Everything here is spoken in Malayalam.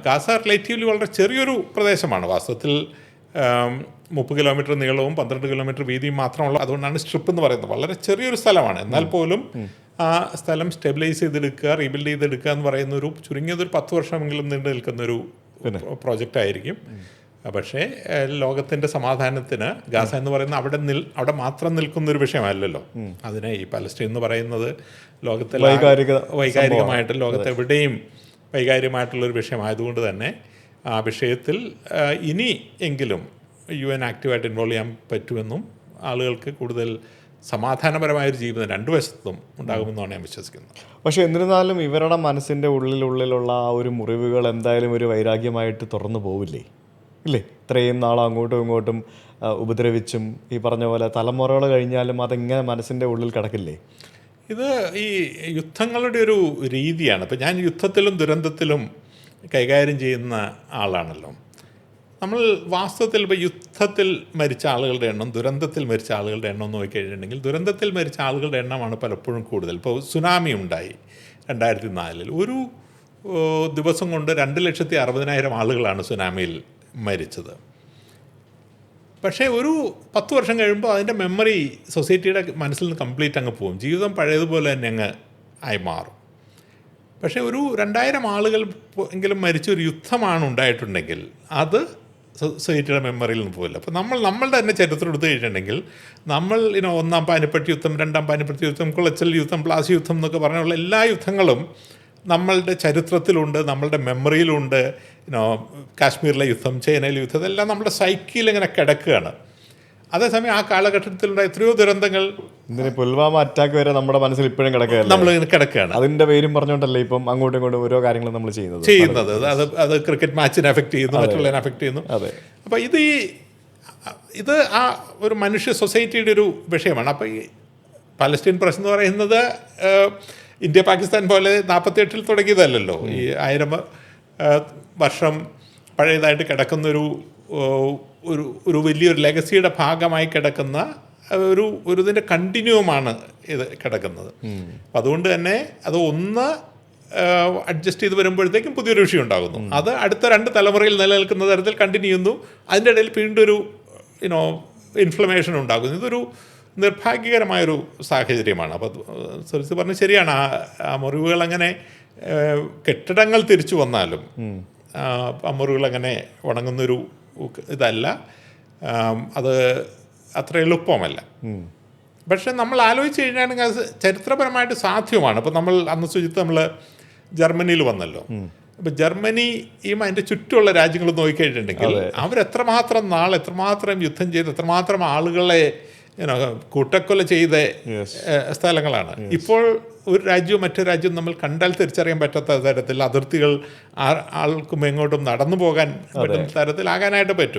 ഗാസ റിലേറ്റീവ്ലി വളരെ ചെറിയൊരു പ്രദേശമാണ്. വാസ്തവത്തിൽ 30 കിലോമീറ്റർ നീളവും 12 കിലോമീറ്റർ വീതിയും മാത്രമുള്ള, അതുകൊണ്ടാണ് സ്ട്രിപ്പ് എന്ന് പറയുന്നത്. വളരെ ചെറിയൊരു സ്ഥലമാണ്. എന്നാൽ പോലും ആ സ്ഥലം സ്റ്റെബിലൈസ് ചെയ്തെടുക്കുക, റീബിൽഡ് ചെയ്തെടുക്കുക എന്ന് പറയുന്നൊരു ചുരുങ്ങിയതൊരു 10 വർഷമെങ്കിലും നീണ്ടു നിൽക്കുന്നൊരു പ്രോജക്റ്റ് ആയിരിക്കും. പക്ഷേ ലോകത്തിൻ്റെ സമാധാനത്തിന് ഗാസ എന്ന് പറയുന്ന അവിടെ മാത്രം നിൽക്കുന്നൊരു വിഷയമല്ലല്ലോ. അതിനെ ഈ പലസ്തീൻ എന്ന് പറയുന്നത് ലോകത്തിൽ വൈകാരികമായിട്ട് ലോകത്തെവിടെയും വൈകാരികമായിട്ടുള്ളൊരു വിഷയമായതുകൊണ്ട് തന്നെ ആ വിഷയത്തിൽ ഇനി എങ്കിലും UN ആക്റ്റീവായിട്ട് ഇൻവോൾവ് ചെയ്യാൻ പറ്റുമെന്നും ആളുകൾക്ക് കൂടുതൽ സമാധാനപരമായൊരു ജീവിതം രണ്ടു വശത്തും ഉണ്ടാകുമെന്നാണ് ഞാൻ വിശ്വസിക്കുന്നത്. പക്ഷേ എന്നിരുന്നാലും ഇവരുടെ മനസ്സിൻ്റെ ഉള്ളിലുള്ള ആ ഒരു മുറിവുകൾ എന്തായാലും ഒരു വൈരാഗ്യമായിട്ട് തുറന്നു പോവില്ലേ? ഇല്ലേ? ഇത്രയും നാൾ അങ്ങോട്ടും ഇങ്ങോട്ടും ഉപദ്രവിച്ചും ഈ പറഞ്ഞ പോലെ തലമുറകൾ കഴിഞ്ഞാലും അതെങ്ങനെ മനസ്സിൻ്റെ ഉള്ളിൽ കിടക്കില്ലേ? ഇത് ഈ യുദ്ധങ്ങളുടെ ഒരു രീതിയാണ്. ഇപ്പം ഞാൻ യുദ്ധത്തിലും ദുരന്തത്തിലും കൈകാര്യം ചെയ്യുന്ന ആളാണല്ലോ. നമ്മൾ വാസ്തവത്തിൽ ഇപ്പോൾ യുദ്ധത്തിൽ മരിച്ച ആളുകളുടെ എണ്ണം ദുരന്തത്തിൽ മരിച്ച ആളുകളുടെ എണ്ണം നോക്കിക്കഴിഞ്ഞിട്ടുണ്ടെങ്കിൽ ദുരന്തത്തിൽ മരിച്ച ആളുകളുടെ എണ്ണമാണ് പലപ്പോഴും കൂടുതൽ. ഇപ്പോൾ സുനാമി ഉണ്ടായി 2004. ഒരു ദിവസം കൊണ്ട് 2,60,000 ആളുകളാണ് സുനാമിയിൽ മരിച്ചത്. പക്ഷേ ഒരു 10 വർഷം കഴിയുമ്പോൾ അതിൻ്റെ മെമ്മറി സൊസൈറ്റിയുടെ മനസ്സിൽ നിന്ന് കംപ്ലീറ്റ് അങ്ങ് പോകും. ജീവിതം പഴയതുപോലെ തന്നെ അങ്ങ് ആയി മാറും. പക്ഷേ ഒരു 2,000 ആളുകൾ എങ്കിലും മരിച്ച ഒരു യുദ്ധമാണ് ഉണ്ടായിട്ടുണ്ടെങ്കിൽ അത് സൊസൈറ്റിയുടെ മെമ്മറിയിൽ നിന്ന് പോകില്ല. അപ്പോൾ നമ്മളുടെ തന്നെ ചരിത്രം എടുത്തു കഴിഞ്ഞിട്ടുണ്ടെങ്കിൽ നമ്മൾ ഒന്നാം പാനിപ്പട്ട് യുദ്ധം, രണ്ടാം പാനിപ്പട്ട് യുദ്ധം, കുളച്ചൽ യുദ്ധം, പ്ലാസി യുദ്ധം എന്നൊക്കെ പറഞ്ഞുള്ള എല്ലാ യുദ്ധങ്ങളും നമ്മളുടെ ചരിത്രത്തിലുണ്ട്, നമ്മളുടെ മെമ്മറിയിലുണ്ട്. കാശ്മീരിലെ യുദ്ധം, ചൈനയിലെ യുദ്ധം, ഇതെല്ലാം നമ്മുടെ സൈക്കിൽ ഇങ്ങനെ കിടക്കുകയാണ്. അതേസമയം ആ കാലഘട്ടത്തിലുണ്ടായ എത്രയോ ദുരന്തങ്ങൾ, പുൽവാമ അറ്റാക്ക് വരെ നമ്മുടെ മനസ്സിൽ ഇപ്പോഴും നമ്മളിങ്ങനെ കിടക്കുകയാണ്. അതിൻ്റെ പേരും പറഞ്ഞുകൊണ്ടല്ലേ ഇപ്പം അങ്ങോട്ടും ഇങ്ങോട്ടും ഓരോ കാര്യങ്ങളും നമ്മൾ ചെയ്യുന്നത്. അത് ക്രിക്കറ്റ് മാച്ചിനെ അഫക്റ്റ് ചെയ്യുന്നു, മറ്റുള്ളതിനെ അഫക്റ്റ് ചെയ്യുന്നു. അപ്പോൾ ഇത് ആ ഒരു മനുഷ്യ സൊസൈറ്റിയുടെ ഒരു വിഷയമാണ്. അപ്പോൾ ഈ പലസ്തീൻ പ്രശ്നം എന്ന് പറയുന്നത് ഇന്ത്യ പാകിസ്ഥാൻ പോലെ 48-ൽ തുടങ്ങിയതല്ലല്ലോ. ഈ 1000 വർഷം പഴയതായിട്ട് കിടക്കുന്നൊരു വലിയൊരു ലെഗസിയുടെ ഭാഗമായി കിടക്കുന്ന ഒരു ഇതിൻ്റെ കണ്ടിന്യൂമാണ് ഇത് കിടക്കുന്നത്. അപ്പം അതുകൊണ്ട് തന്നെ അത് ഒന്ന് അഡ്ജസ്റ്റ് ചെയ്ത് വരുമ്പോഴത്തേക്കും പുതിയൊരു വിഷയം ഉണ്ടാകുന്നു. അത് അടുത്ത 2 തലമുറയിൽ നിലനിൽക്കുന്ന തരത്തിൽ കണ്ടിന്യൂ ചെയ്യുന്നു. അതിൻ്റെ ഇടയിൽ വീണ്ടും ഒരു ഇൻഫ്ലമേഷൻ ഉണ്ടാകുന്നു. ഇതൊരു നിർഭാഗ്യകരമായൊരു സാഹചര്യമാണ്. അപ്പോൾ സുരേഷ് പറഞ്ഞത് ശരിയാണ്. ആ മുറിവുകൾ അങ്ങനെ കെട്ടിടങ്ങൾ തിരിച്ചു വന്നാലും ആ മുറിവുകൾ അങ്ങനെ ഉണങ്ങുന്നൊരു ഇതല്ല. അത് അത്ര എളുപ്പമല്ല. പക്ഷെ നമ്മൾ ആലോചിച്ച് കഴിഞ്ഞാൽ അത് ചരിത്രപരമായിട്ട് സാധ്യമാണ്. അപ്പോൾ നമ്മൾ അന്ന് സൂചിച്ച് നമ്മൾ ജർമ്മനിയിൽ വന്നല്ലോ. അപ്പോൾ ജർമ്മനിയും അതിൻ്റെ ചുറ്റുമുള്ള രാജ്യങ്ങൾ നോക്കിക്കഴിഞ്ഞിട്ടുണ്ടെങ്കിൽ അവരെത്രമാത്രം എത്രമാത്രം യുദ്ധം ചെയ്ത് എത്രമാത്രം ആളുകളെ കൂട്ടക്കൊല ചെയ്ത സ്ഥലങ്ങളാണ്. ഇപ്പോൾ ഒരു രാജ്യവും മറ്റൊരു രാജ്യവും നമ്മൾ കണ്ടാൽ തിരിച്ചറിയാൻ പറ്റാത്ത തരത്തിൽ അതിർത്തികൾ ആൾക്കും എങ്ങോട്ടും നടന്നു പോകാൻ പറ്റുന്ന തരത്തിലാകാനായിട്ട് പറ്റും.